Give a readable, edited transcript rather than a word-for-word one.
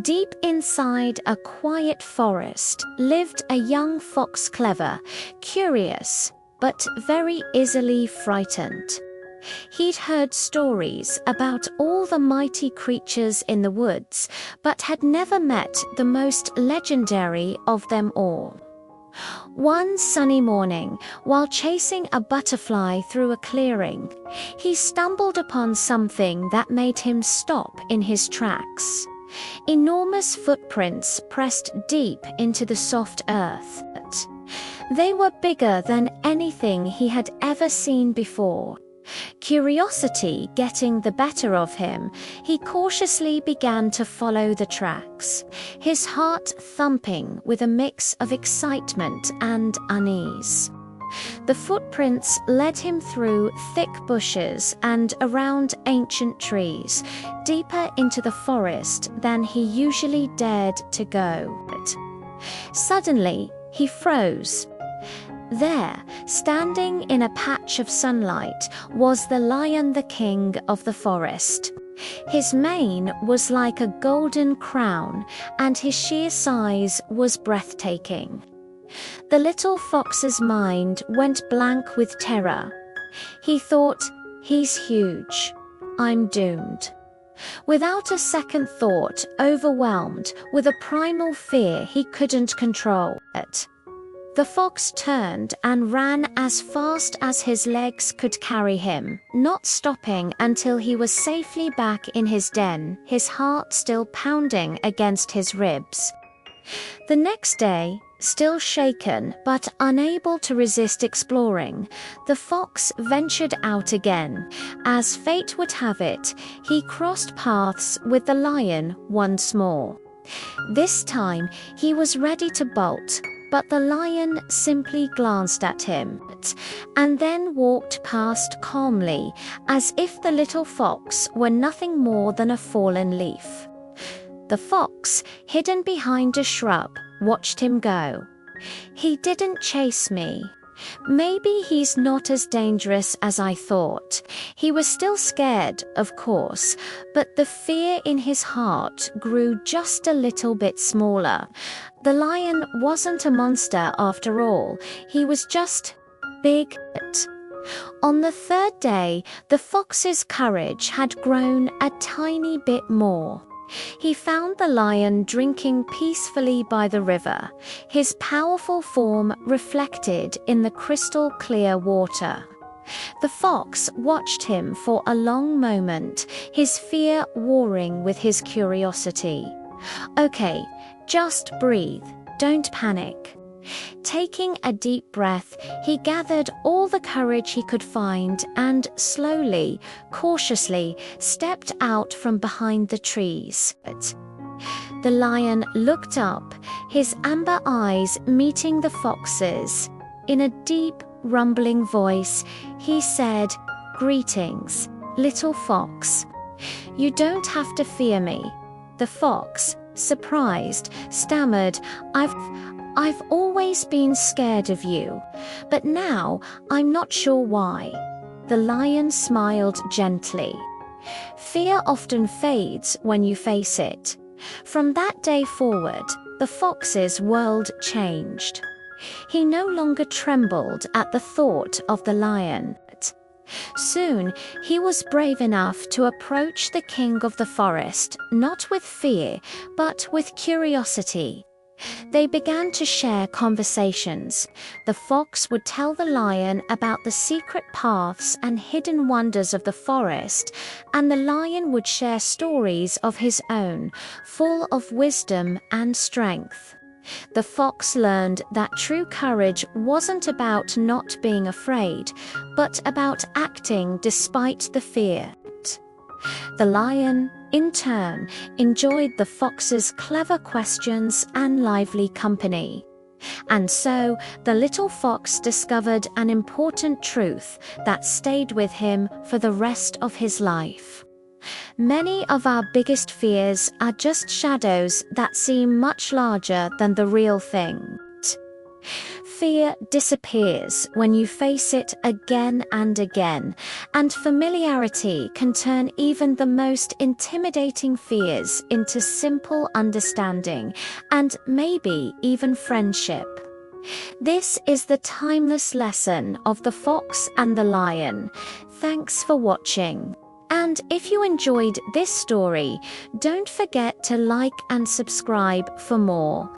Deep inside a quiet forest lived a young fox, clever, curious, but very easily frightened. He'd heard stories about all the mighty creatures in the woods, but had never met the most legendary of them all. One sunny morning, while chasing a butterfly through a clearing, he stumbled upon something that made him stop in his tracks. Enormous footprints pressed deep into the soft earth. They were bigger than anything he had ever seen before. Curiosity getting the better of him, he cautiously began to follow the tracks, his heart thumping with a mix of excitement and unease. The footprints led him through thick bushes and around ancient trees, deeper into the forest than he usually dared to go. Suddenly, he froze. There, standing in a patch of sunlight, was the lion, the king of the forest. His mane was like a golden crown, and his sheer size was breathtaking. The little fox's mind went blank with terror. He thought, "He's huge. I'm doomed." Without a second thought, overwhelmed with a primal fear he couldn't control it, the fox turned and ran as fast as his legs could carry him, not stopping until he was safely back in his den, his heart still pounding against his ribs. The next day, still shaken but unable to resist exploring, the fox ventured out again. As fate would have it, he crossed paths with the lion once more. This time, he was ready to bolt, but the lion simply glanced at him and then walked past calmly, as if the little fox were nothing more than a fallen leaf. The fox, hidden behind a shrub, watched him go. "He didn't chase me. Maybe he's not as dangerous as I thought." He was still scared, of course, but the fear in his heart grew just a little bit smaller. The lion wasn't a monster after all. He was just big. On the third day, the fox's courage had grown a tiny bit more. He found the lion drinking peacefully by the river, his powerful form reflected in the crystal clear water. The fox watched him for a long moment, his fear warring with his curiosity. "Okay, just breathe, don't panic." Taking a deep breath, he gathered all the courage he could find and slowly, cautiously stepped out from behind the trees. The lion looked up, his amber eyes meeting the fox's. In a deep, rumbling voice, he said, "Greetings, little fox. You don't have to fear me." The fox, surprised, stammered, I've always been scared of you, but now I'm not sure why." The lion smiled gently. "Fear often fades when you face it." From that day forward, the fox's world changed. He no longer trembled at the thought of the lion. Soon, he was brave enough to approach the king of the forest, not with fear, but with curiosity. They began to share conversations. The fox would tell the lion about the secret paths and hidden wonders of the forest, and the lion would share stories of his own, full of wisdom and strength. The fox learned that true courage wasn't about not being afraid, but about acting despite the fear. The lion, in turn, enjoyed the fox's clever questions and lively company. And so, the little fox discovered an important truth that stayed with him for the rest of his life. Many of our biggest fears are just shadows that seem much larger than the real thing. Fear disappears when you face it again and again, and familiarity can turn even the most intimidating fears into simple understanding and maybe even friendship. This is the timeless lesson of the fox and the lion. Thanks for watching. And if you enjoyed this story, don't forget to like and subscribe for more.